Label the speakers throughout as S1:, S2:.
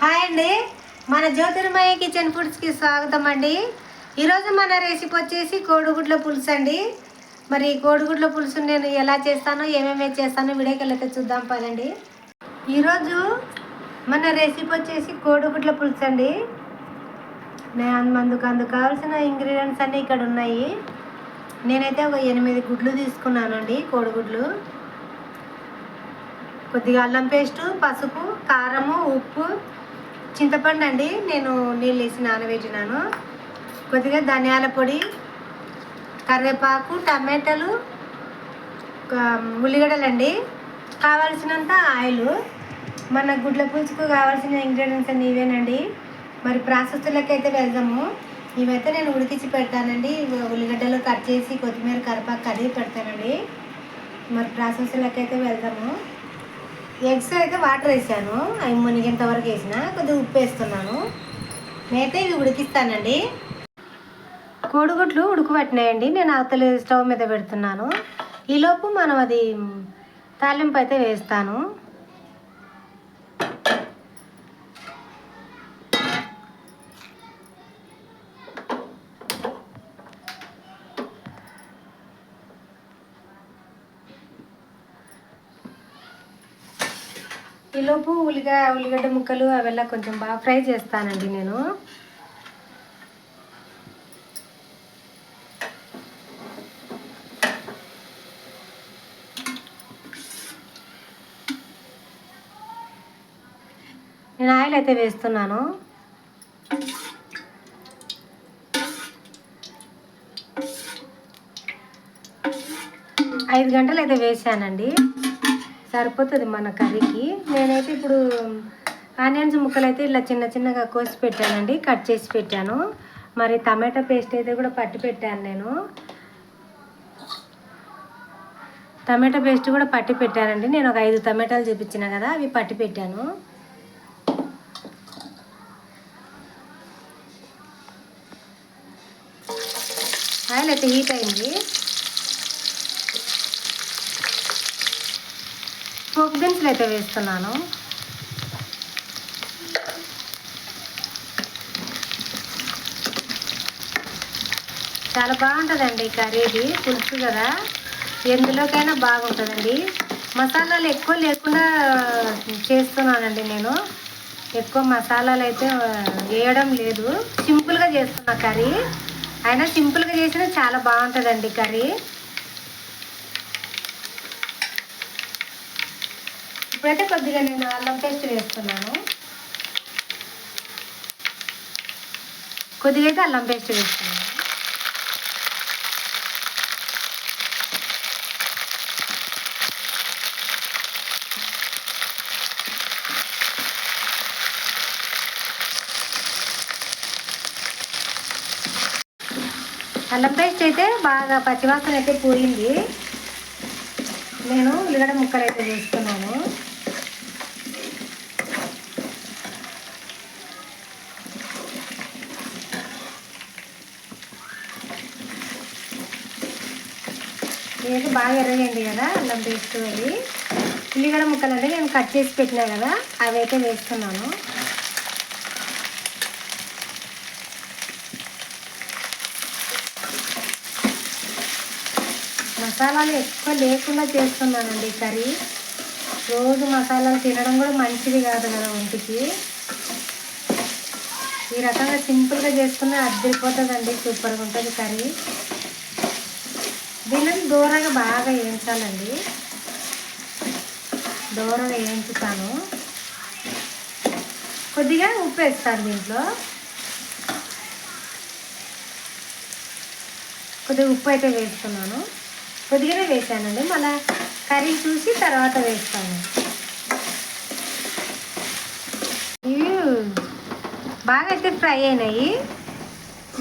S1: Hi అండి, మన జ్యోతిర్మయ kitchen ఫుడ్స్కి స్వాగతం అండి. ఈరోజు మన రెసిపీ వచ్చేసి కోడిగుడ్ల పులుసు అండి. మరి కోడిగుడ్ల పులుసు నేను ఎలా చేస్తానో ఏమేమి చేస్తానో వీడియోకి వెళ్ళైతే చూద్దాం పదండి. ఈరోజు మన రెసిపీ వచ్చేసి కోడిగుడ్ల పులుసు అండి. నేను అందుకు కావాల్సిన ఇంగ్రీడియంట్స్ అన్నీ ఇక్కడ ఉన్నాయి. నేనైతే ఒక 8 గుడ్లు తీసుకున్నానండి, కోడిగుడ్లు. కొద్దిగా అల్లం పేస్టు, పసుపు, కారము, ఉప్పు, చింతపండు అండి, నేను నీళ్ళు వేసి నానబెట్టినాను. కొద్దిగా ధనియాల పొడి, కరివేపాకు, టమాటాలు, ఉల్లిగడ్డలండి, కావాల్సినంత ఆయిల్. మన గుడ్ల పులుసుకు కావాల్సిన ఇంగ్రీడియంట్స్ అన్నీ ఇవేనండి. మరి ప్రాసెస్లోకి అయితే వెళ్దాము. ఇవైతే నేను ఉడికించి పెడతానండి. ఉల్లిగడ్డలు కట్ చేసి కొత్తిమీర, కరివేపాకు కడిగి పెడతానండి. మరి ప్రాసెస్లోకి అయితే వెళ్దాము. ఎగ్స్ అయితే వాటర్ వేసాను, అవి మునిగేంత వరకు వేసిన, కొద్దిగా ఉప్పు వేస్తున్నాను. నేనైతే ఇవి ఉడికిస్తానండి. కోడిగుడ్లు ఉడకబట్టినాయండి, నేను అవతల స్టవ్ మీద పెడుతున్నాను. ఈలోపు మనం అది తాలింపు అయితే వేస్తాను. ఈలోపు ఉల్లిగడ్డ ముక్కలు అವೆಲ್ಲ కొంచెం బాగా ఫ్రై చేస్తానండి నేను. ఆయిల్ అయితే వేస్తున్నాను. ఐదు గంటలు అయితే వేసానండి, సరిపోతుంది మన కర్రీకి. నేనైతే ఇప్పుడు ఆనియన్స్ ముక్కలు అయితే ఇలా చిన్న చిన్నగా కోసి పెట్టానండి, కట్ చేసి పెట్టాను. మరి టమాటా పేస్ట్ అయితే కూడా పట్టి పెట్టాను నేను. టమాటా పేస్ట్ కూడా పట్టి పెట్టానండి. నేను ఒక 5 టమాటాలు చూపించిన కదా, అవి పట్టి పెట్టాను. ఆయిల్ అయితే హీట్ అయింది. పోపు దినుసులు అయితే వేస్తున్నాను. చాలా బాగుంటుందండి కర్రీది, పులుసు కదా, ఎందులోకైనా బాగుంటుందండి. మసాలాలు ఎక్కువ లేకుండా చేస్తున్నానండి నేను. ఎక్కువ మసాలాలు అయితే వేయడం లేదు, సింపుల్గా చేస్తున్నా కర్రీ. అయినా సింపుల్గా చేసినా చాలా బాగుంటుందండి కర్రీ. ఇప్పుడైతే కొద్దిగా నేను అల్లం పేస్ట్ వేస్తున్నాను. కొద్దిగా అయితే అల్లం పేస్ట్ వేస్తున్నాను. అల్లం పేస్ట్ అయితే బాగా పచ్చివాసన అయితే పోయింది. నేను ఉల్లిగడ్డ ముక్కలు అయితే వేస్తున్నాను. ఇదైతే బాగా ఎర్రగండి కదా అల్లం పేస్ట్. అది ఉల్లిగడ్డ ముక్కలు అంటే నేను కట్ చేసి పెట్టినా కదా, అవి అయితే వేస్తున్నాను. మసాలాలు ఎక్కువ లేకుండా చేస్తున్నానండి కర్రీ. రోజు మసాలాలు తినడం కూడా మంచిది కాదు కదా ఒంటికి. ఈ రకంగా సింపుల్గా చేసుకున్న అద్దరిపోతుందండి, సూపర్గా ఉంటుంది కర్రీ. దీనిని దూరంగా బాగా వేయించాలండి, దూరంగా వేయించుతాను. కొద్దిగా ఉప్పు వేస్తాను దీంట్లో, కొద్దిగా ఉప్పు అయితే వేస్తున్నాను. కొద్దిగానే వేసానండి, మళ్ళీ కర్రీ చూసి తర్వాత వేస్తాను. ఇవి బాగా అయితే ఫ్రై అయినాయి.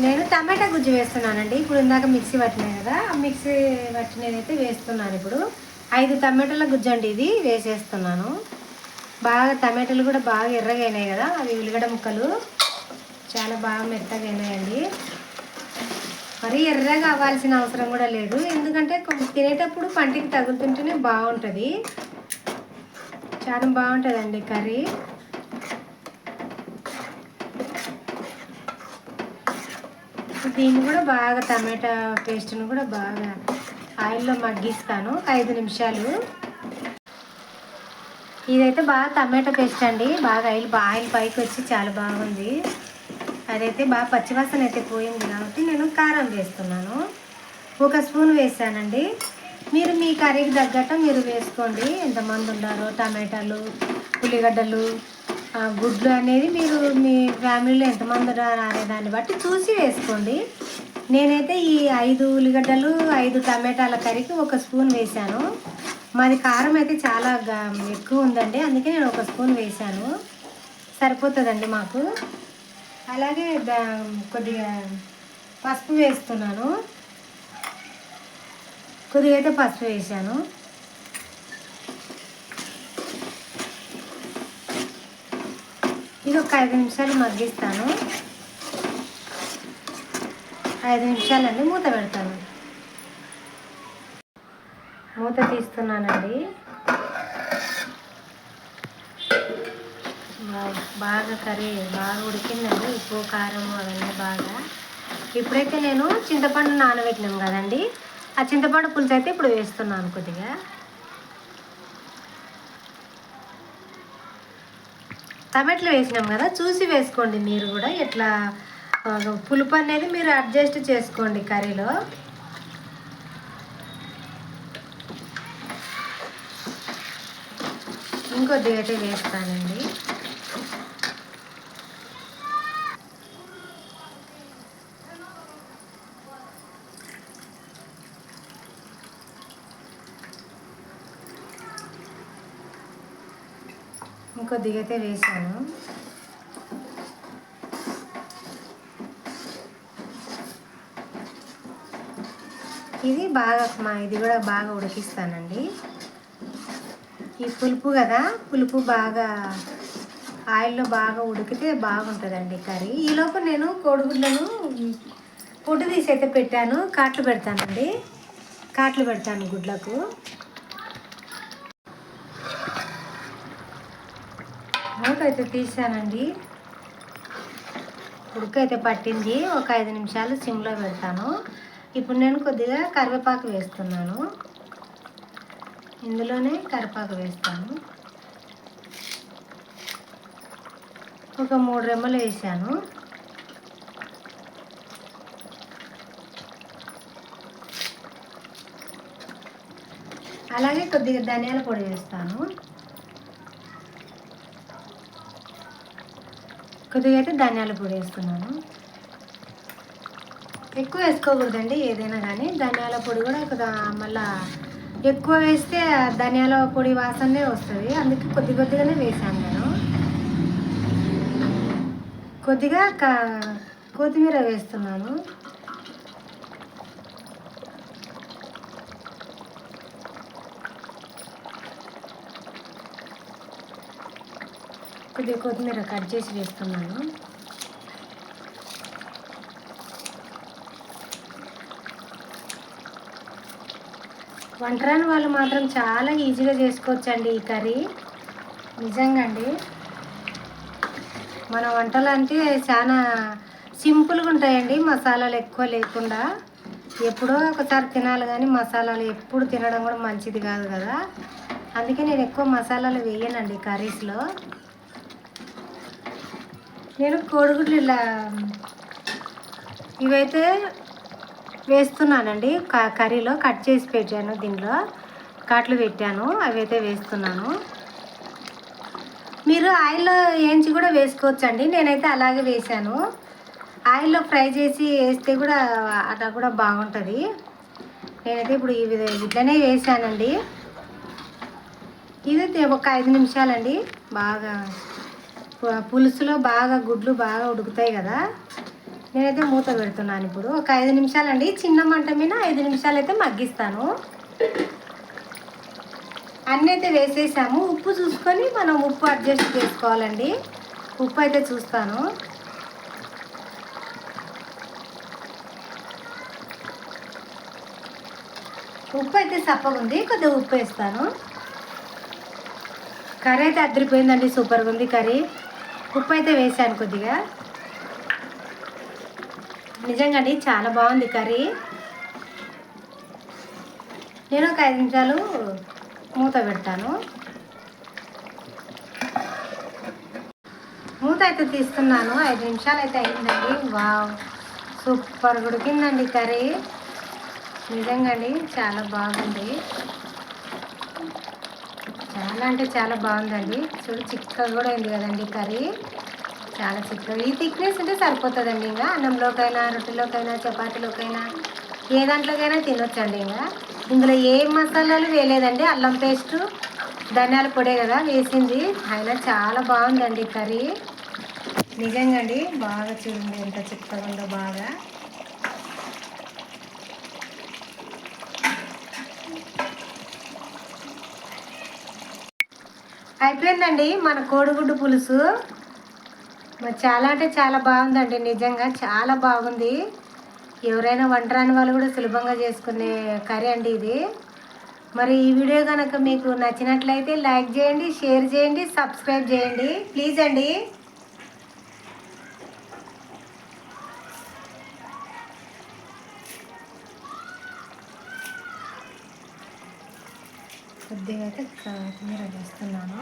S1: నేను టమాటా గుజ్జు వేస్తున్నానండి. ఇప్పుడు ఇందాక మిక్సీ పట్టినాయి కదా, ఆ మిక్సీ పట్టినది అయితే వేస్తున్నాను. ఇప్పుడు 5 టమాటాల గుజ్జు అండి ఇది, వేసేస్తున్నాను. బాగా టమాటాలు కూడా బాగా ఎర్రగా అయినాయి కదా, అవి ఉల్లిగడ్డ ముక్కలు చాలా బాగా మెత్తగా అయినాయండి. మరీ ఎర్రగా అవ్వాల్సిన అవసరం కూడా లేదు, ఎందుకంటే తినేటప్పుడు పంటికి తగులుతుంటేనే బాగుంటుంది. చాలా బాగుంటుందండి కర్రీ. దీన్ని కూడా బాగా టమాటా పేస్ట్ను కూడా బాగా ఆయిల్లో మగ్గిస్తాను 5 నిమిషాలు. ఇదైతే బాగా టమాటా పేస్ట్ అండి. బాగా ఆయిల్ పైకి వచ్చి చాలా బాగుంది. అదైతే బాగా పచ్చివాసన అయితే పోయింది కాబట్టి నేను కారం వేస్తున్నాను. 1 స్పూన్ వేసానండి. మీరు మీ కర్రీకి తగ్గట్టు మీరు వేసుకోండి. ఎంతమంది ఉన్నారో, టమాటాలు, ఉల్లిగడ్డలు, గుడ్లు అనేది మీరు మీ ఫ్యామిలీలో ఎంతమంది ఉన్నారో అనే దాన్ని బట్టి చూసి వేసుకోండి. నేనైతే ఈ 5 ఉల్లిగడ్డలు 5 టమాటాల కర్రీకి 1 స్పూన్ వేసాను. మాది కారం అయితే చాలా ఎక్కువ ఉందండి, అందుకే నేను 1 స్పూన్ వేసాను. సరిపోతుందండి మాకు. అలాగే కొద్దిగా పసుపు వేస్తున్నాను. కొద్దిగా అయితే పసుపు వేసాను. ఇది ఒక 5 నిమిషాలు మగ్గిస్తాను. 5 నిమిషాలండి మూత పెడతాను. మూత తీస్తున్నానండి. బాగా కర్రీ బాగా ఉడికిందండి. ఉప్పు కారం అవన్నీ బాగా. ఇప్పుడైతే నేను చింతపండు నానబెట్టినాం కదండి, ఆ చింతపండు పులుసు అయితే ఇప్పుడు వేస్తున్నాను. కొద్దిగా టమాటాలు వేసినాం కదా, చూసి వేసుకోండి. మీరు కూడా ఎట్లా పులుపు అనేది మీరు అడ్జస్ట్ చేసుకోండి కర్రీలో. ఇంకొద్దిగా అయితే వేస్తానండి. ఇంకొద్దిగా అయితే వేసాను. ఇది కూడా బాగా ఉడికిస్తానండి. ఈ పులుపు కదా, పులుపు బాగా ఆయిల్లో బాగా ఉడికితే బాగుంటుందండి కర్రీ. ఈలోపు నేను కోడిగుడ్లను పొట్టు తీసి అయితే పెట్టాను. కాట్లు పెడతాను గుడ్లకు. మూత అయితే తీసానండి. ఉడకైతే పట్టింది. ఒక 5 నిమిషాలు సిమ్లో పెడతాను. ఇప్పుడు నేను కొద్దిగా కరివేపాకు వేస్తున్నాను. ఇందులోనే కరివేపాకు వేస్తాను. ఒక 3 రెమ్మలు వేసాను. అలాగే కొద్దిగా ధనియాల పొడి వేస్తాను. కొద్దిగా అయితే ధనియాల పొడి వేస్తున్నాను. ఎక్కువ వేసుకోకూడదండి ఏదైనా కానీ. ధనియాల పొడి కూడా మళ్ళా ఎక్కువ వేస్తే ధనియాల పొడి వాసనే వస్తుంది. అందుకే కొద్దిగానే వేసాను నేను. కొద్దిగా కొత్తిమీర వేస్తున్నాను. కొద్దిగా కొత్తిమీర కట్ చేసి వేస్తున్నాను. వంటరాని వాళ్ళు మాత్రం చాలా ఈజీగా చేసుకోవచ్చండి ఈ కర్రీ. నిజంగా అండి, మన వంటలు అంటే చాలా సింపుల్గా ఉంటాయండి. మసాలాలు ఎక్కువ లేకుండా. ఎప్పుడో ఒకసారి తినాలి కానీ మసాలాలు ఎప్పుడు తినడం కూడా మంచిది కాదు కదా. అందుకే నేను ఎక్కువ మసాలాలు వేయనండి కర్రీస్లో. నేను కోడిగుడ్లు ఇవైతే వేస్తున్నానండి. కర్రీలో కట్ చేసి పెట్టాను. దీనిలో కాట్లు పెట్టాను, అవి అయితే వేస్తున్నాను. మీరు ఆయిల్లో వేయించి కూడా వేసుకోవచ్చండి. నేనైతే అలాగే వేసాను. ఆయిల్లో ఫ్రై చేసి వేస్తే కూడా అట్లా కూడా బాగుంటుంది. నేనైతే ఇప్పుడు ఇట్లనే వేసానండి. ఇది ఒక 5 నిమిషాలండి. బాగా పులుసులో బాగా గుడ్లు బాగా ఉడుకుతాయి కదా. నేనైతే మూత పెడుతున్నాను. ఇప్పుడు ఒక 5 నిమిషాలండి. చిన్న మంట మీద 5 నిమిషాలు అయితే మగ్గిస్తాను. అన్నీ అయితే వేసేసాము. ఉప్పు చూసుకొని మనం ఉప్పు అడ్జస్ట్ చేసుకోవాలండి. ఉప్పు అయితే చూస్తాను. ఉప్పు అయితే సప్పగా ఉంది. కొద్దిగా ఉప్పు వేస్తాను. కర్రీ అయితే అదిరిపోయిందండి. సూపర్గా ఉంది కర్రీ. ఉప్పు అయితే వేసాను కొద్దిగా. నిజంగా అండి చాలా బాగుంది కర్రీ. నేను ఒక 5 నిమిషాలు మూత పెడతాను. మూత అయితే తీస్తున్నాను. 5 నిమిషాలు అయితే అయిందండి. వావ్, సూపర్ ఉడికిందండి కర్రీ. నిజంగా అండి చాలా బాగుంది. చాలా అంటే చాలా బాగుందండి. చూడు చిక్కగా కూడా అయింది కదండి కర్రీ. చాలా చిక్కగా, ఈ థిక్నెస్ ఉంటే సరిపోతుందండి. ఇంకా అన్నంలోకైనా, రొట్టెలోకైనా, చపాతీలోకైనా, ఏ దాంట్లోకైనా తినొచ్చండి. ఇంకా ఇందులో ఏ మసాలాలు వేయలేదండి. అల్లం పేస్టు, ధనియాల పొడే కదా వేసింది. అయినా చాలా బాగుందండి కర్రీ. నిజంగా అండి బాగా చూడండి ఎంత చిక్కగా ఉందో. బాగా అయిపోయిందండి మన కోడిగుడ్డు పులుసు. చాలా అంటే చాలా బాగుందండి. నిజంగా చాలా బాగుంది. ఎవరైనా వంట రాని వాళ్ళు కూడా సులభంగా చేసుకునే కర్రీ అండి ఇది. మరి ఈ వీడియో కనుక మీకు నచ్చినట్లయితే లైక్ చేయండి, షేర్ చేయండి, సబ్స్క్రైబ్ చేయండి ప్లీజ్ అండి. కొద్దిగా అయితే కొత్తిమీర వేస్తున్నాను.